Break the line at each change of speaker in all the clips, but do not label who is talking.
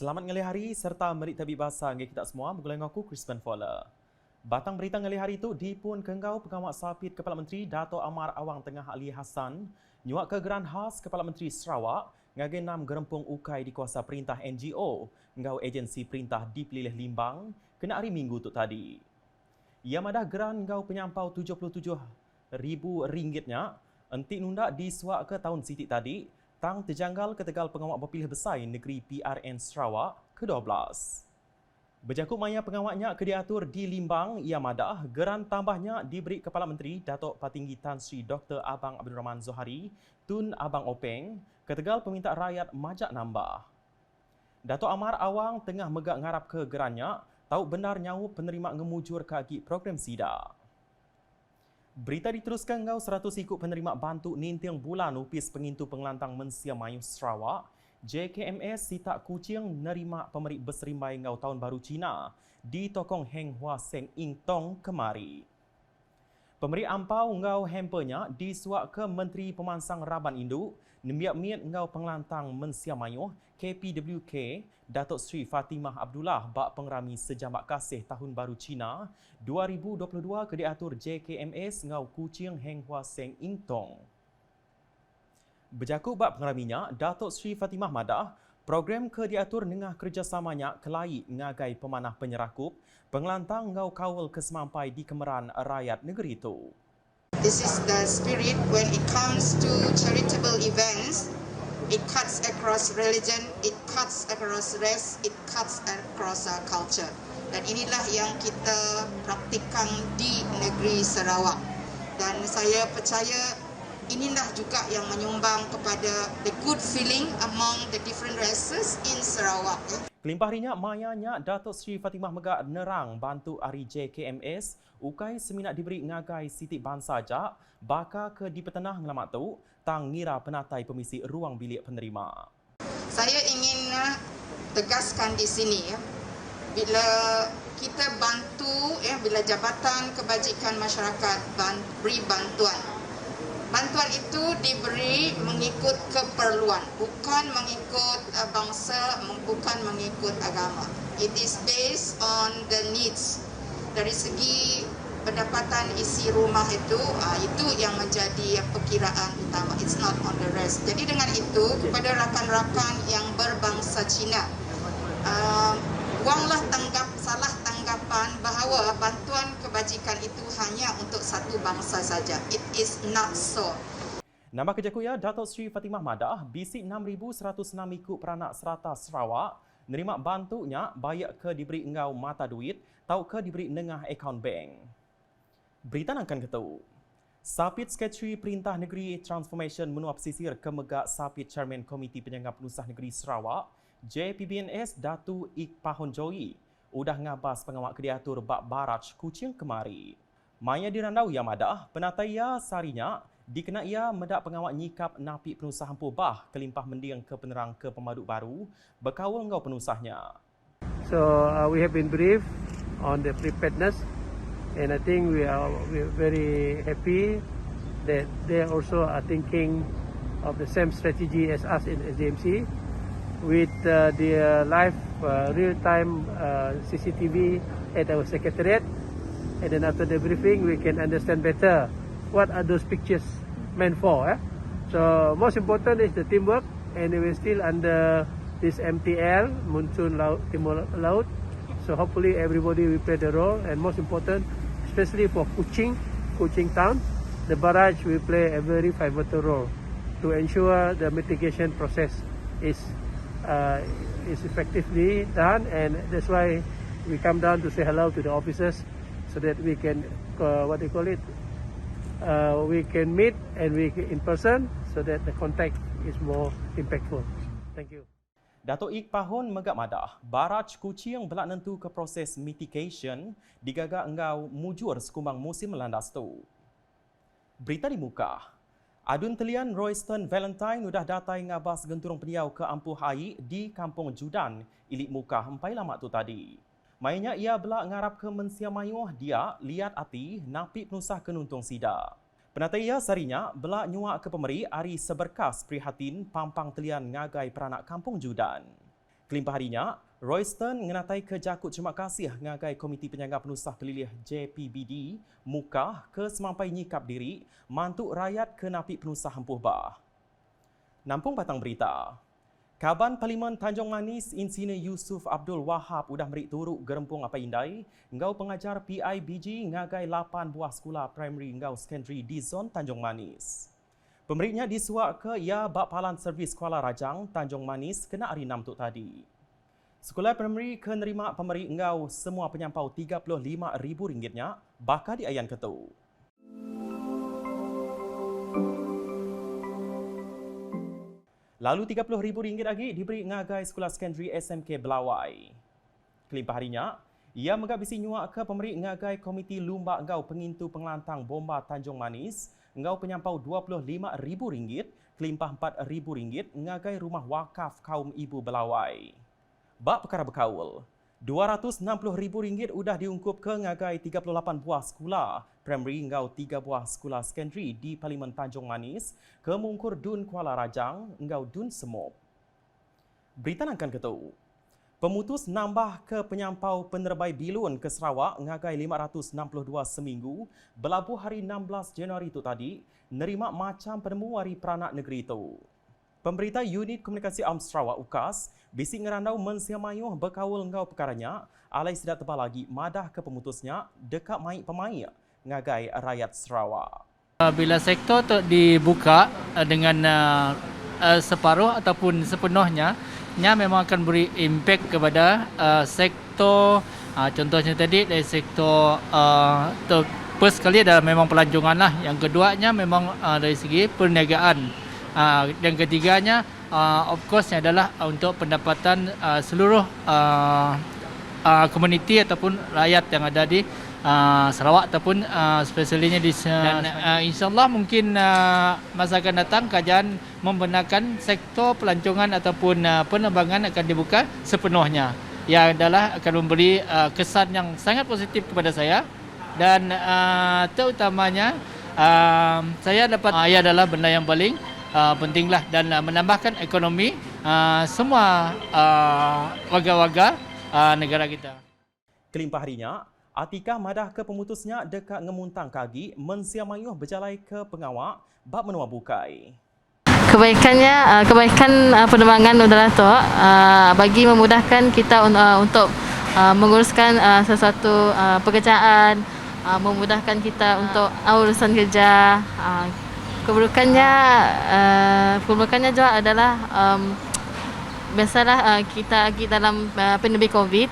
Selamat ngali hari serta merik tabik bahasa ngai kita semua. Bergulai dengan aku, Crispin Fowler. Batang berita ngali hari itu dipun kenggau pengawal sapit Kepala Menteri Dato' Amar Awang Tengah Ali Hassan nyuak ke Geran Khas Kepala Menteri Sarawak ngagai 6 gerempung ukai di kuasa perintah NGO ngau agensi perintah di Pelilih Limbang kena hari Minggu tu tadi. Ia madah geran ngau penyampau RM77,000 entik nunda disuak ke tahun sitik tadi tang terjanggal ke Tegal Pengawak Berpilih Besar Negeri PRN Sarawak ke-12. Berjakut maya pengawaknya ke diatur di Limbang, ia madah geran tambahnya diberi Kepala Menteri Datuk Patinggi Tan Sri Dr. Abang Abdul Rahman Zohari Tun Abang Openg ke Tegal peminta rakyat majak nambah. Datuk Amar Awang tengah megak ngarap ke gerannya tahu benar nyawa penerima ngemujur kaki program SIDA. Berita diteruskan ngau 100 ikut penerima bantu nintiang bulan upis pengintu pengelantang Mensia Mayu Sarawak, JKMS Sitak Kuching nerima pemerik berserimbai ngau Tahun Baru Cina di Tokong Heng Hua Seng Ing Tong kemari. Pemberi ampau ngau hampernya disuak ke Menteri Pemansang Raban Induk, nemiak-miat ngau pengelantang Mensia Mayu KPWK Datuk Sri Fatimah Abdullah bak pengerami sejambak kasih Tahun Baru Cina 2022 ke diatur JKMS ngau Kuching Heng Hua Seng Ing Tong. Berjakut bak pengeraminya, Datuk Sri Fatimah madah program ke diatur nengah kerjasamanya kelai ngagai pemanah penyerakup pengelantang ngau kawal kesemampai di kemeran rakyat negeri itu.
This is the spirit when it comes to charitable events. It cuts across religion, it cuts across race, it cuts across culture. Dan inilah yang kita praktikkan di negeri Sarawak. Dan saya percaya inilah juga yang menyumbang kepada the good feeling among the different races in Sarawak.
Kelimpah rinya mayanya Datuk Sri Fatimah Megak nerang bantu Ari JKMS ukai seminat diberi ngagai Siti Bangsa Jak baka ke di petenah ngelamat tu tang ngira penatai pemisi ruang bilik penerima.
Saya ingin tegaskan di sini bila kita bantu bila Jabatan Kebajikan Masyarakat beri bantuan. Bantuan itu diberi mengikut keperluan, bukan mengikut bangsa, bukan mengikut agama. It is based on the needs. Dari segi pendapatan isi rumah itu yang menjadi perkiraan utama. It's not on the rest. Jadi dengan itu kepada rakan-rakan yang berbangsa Cina, buanglah salah tanggapan bahawa bantuan kebajikan itu hanya untuk satu bangsa saja. It is not so.
Nama kejakuya Datuk Sri Fatimah madah bisi 6,106 ikut peranak serata Sarawak nerima bantunya bayak ke diberi engau mata duit tau ke diberi nengah akaun bank. Berita akan ketu. Sapit Sekretari Perintah Negeri Transformation menua pesisir ke megak Sapit Chairman Komiti Penjaga Penusah Negeri Sarawak JPBNS Datu Ik Pahon Joyi udah ngabas pengawak kediatur bak baraj Kuching kemari. Maya dirandau ia madah penataya sarinya dikena ia medak pengawak nyikap napi penusah hampu bah kelimpah mendiang ke penerang ke pemaduk baru berkawal ngau penusahnya.
So we have been briefed on the preparedness, and I think we're very happy that they also are thinking of the same strategy as us in SDMC with the live real-time CCTV at our secretariat, and then after the briefing we can understand better what are those pictures meant for. So most important is the teamwork, and we're still under this MTL, Monsoon Timur Laut. So hopefully everybody will play the role, and most important, especially for Kuching Town, the barrage will play a very pivotal role to ensure the mitigation process is effectively done, and that's why we come down to say hello to the officers so that we can we can meet and we in person so that the contact is more impactful. Thank you.
Datuk Ik Pahon megak madah, baraj Kuching belak nentu ke proses mitigation digagak engau mujur sekumbang musim melandas tu. Berita di muka. Adun telian Royston Valentine udah datai ngabas genturung peniau ke ampuh air di Kampung Judan, Ilik Muka empai lama tu tadi. Mainnya ia belak ngarap ke Mensia Mayuh dia liat ati napi penusah kenuntung SIDA. Penataya sarinya belak nyuak ke pemeri Ari seberkas prihatin pampang telian ngagai peranak Kampung Judan. Kelimpah harinya, Royston mengenatai ke jakut terima kasih ngagai Komiti Penyangga Penusah Pelilih JPBD Mukah ke semampai nyikap diri mantuk rakyat ke napi penusah Empuh Bah. Nampung batang berita. Kaban Parlimen Tanjung Manis Insinyur Yusof Abdul Wahab udah merik turuk gerempung apa indai ngau pengajar PIBG ngagai 8 buah sekolah primary ngau secondary di zon Tanjung Manis. Pemeriknya disuak ke ia Bakpalan Servis Kuala Rajang Tanjung Manis kena hari 6 tu tadi. Sekolah primary ke nerima pemerik ngau semua penyampau RM35,000-nya bakal diayan ketu. Lalu RM30,000 lagi diberi ngagai sekolah secondary SMK Belawai. Kelimpah harinya, ia menggabisi nyuak ke pemerik ngagai Komiti Lumba Ngau Pengintu Pengelantang Bomba Tanjung Manis ngau penyampau RM25,000, kelimpah RM4,000 ngagai rumah wakaf kaum ibu Belawai. Bak perkara berkaul, RM260,000 udah diungkup ke ngagai 38 buah sekolah primary ngau 3 buah sekolah secondary di Parlimen Tanjung Manis ke Mungkur Dun Kuala Rajang ngau Dun Semop. Berita nangkan ketu. Pemutus nambah ke penyampau penerbai bilun ke Sarawak ngagai 562 seminggu berlabuh hari 16 Januari itu tadi nerima macam penemu wari peranak negeri itu. Pemberita Unit Komunikasi Am Sarawak UKAS bisik ngerandau mensiamayuh berkawal ngau perkaranya alai sidak tebal lagi madah ke pemutusnya dekat maik pemain ngagai rakyat Sarawak.
Bila sektor dibuka dengan separuh ataupun sepenuhnya, memang akan beri impak kepada sektor, contohnya tadi dari sektor first sekali adalah memang pelancongan lah. Yang keduanya memang dari segi perniagaan. Yang ketiganya of course adalah untuk pendapatan seluruh komuniti ataupun rakyat yang ada di Sarawak ataupun spesialnya di insyaAllah mungkin masa akan datang kajian membenarkan sektor pelancongan ataupun penerbangan akan dibuka sepenuhnya. Yang adalah akan memberi kesan yang sangat positif kepada saya dan terutamanya saya dapat ia adalah benda yang paling pentinglah dan menambahkan ekonomi semua warga-warga negara kita.
Kelimpah harinya, Atika madah ke pemutusnya dekat ngemuntang kagi mensiamayuh berjalai ke pengawak bab menua bukai.
Kebaikan penerbangan adalah tu bagi memudahkan kita untuk menguruskan sesuatu pekerjaan, memudahkan kita untuk urusan kerja. Keburukannya juga adalah biasalah kita dalam pandemik COVID.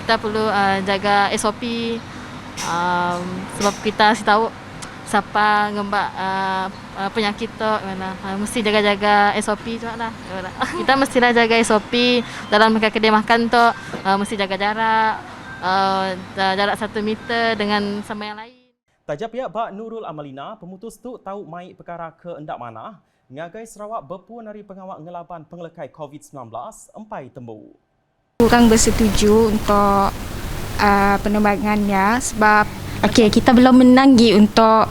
Kita perlu jaga SOP sebab kita tahu siapa ngembak penyakit tu mana mesti jaga SOP juga lah. Kita mestilah jaga SOP dalam kedai makan tu mesti jaga jarak 1 meter dengan sama yang lain.
Tajab pihak Bak Nurul Amalina, pemutus tu tahu mai perkara ke endak mana ngagai Sarawak berpuan dari pengawak ngelaban pengelekai COVID-19 empai tembu.
Kurang bersetuju untuk penerbangannya sebab kita belum menanggi untuk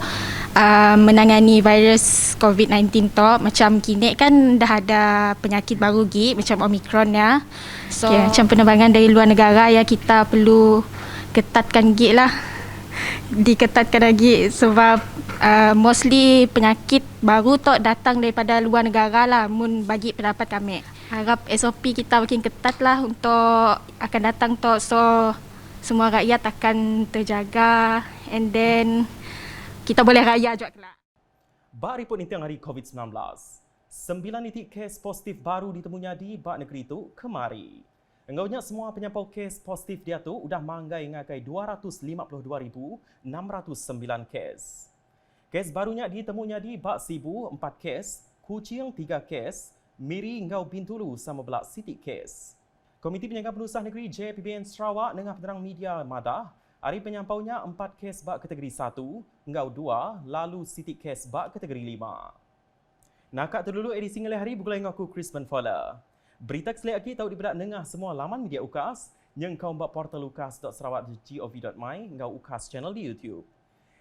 menangani virus COVID-19 tu. Macam kini kan dah ada penyakit baru macam Omicron ya. So macam penerbangan dari luar negara ya kita perlu ketatkan lah. Diketatkan lagi sebab mostly penyakit baru tu datang daripada luar negara lah bagi pendapat kami. Harap SOP kita makin ketat lah untuk akan datang tu, so semua rakyat akan terjaga and then kita boleh raya juga kelak.
Bak report intiang hari COVID-19. 9 titik kes positif baru ditemunya di bak negeri itu kemari. Enggaunya semua penyampau kes positif dia tu udah manggai ngagai 252,609 kes. Kes barunya ditemunya di Bak Sibu 4 kes, Kuching 3 kes, Miri Ngau Bintulu sama belak sitik kes. Komiti Penyangga Penusah Negeri JPBN Sarawak dengan penerang media madah, hari penyampaunya 4 kes bak kategori 1, Ngau 2, lalu sitik kes bak kategori 5. Nakak terdulu edisi ngelih hari bergulai dengan aku Crispin Fowler. Berita keselik lagi tahu diberat dengar semua laman media UKAS yang kau buat portal ukas.sarawak.gov.my ngau UKAS channel di YouTube.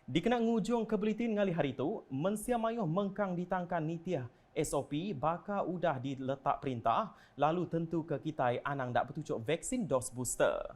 Dikenal ngujung ke buletin ngali hari itu, mensiamayuh mengkang ditangkan nitiah SOP bakal udah diletak perintah lalu tentu ke kita anang dak bertujuk vaksin dos booster.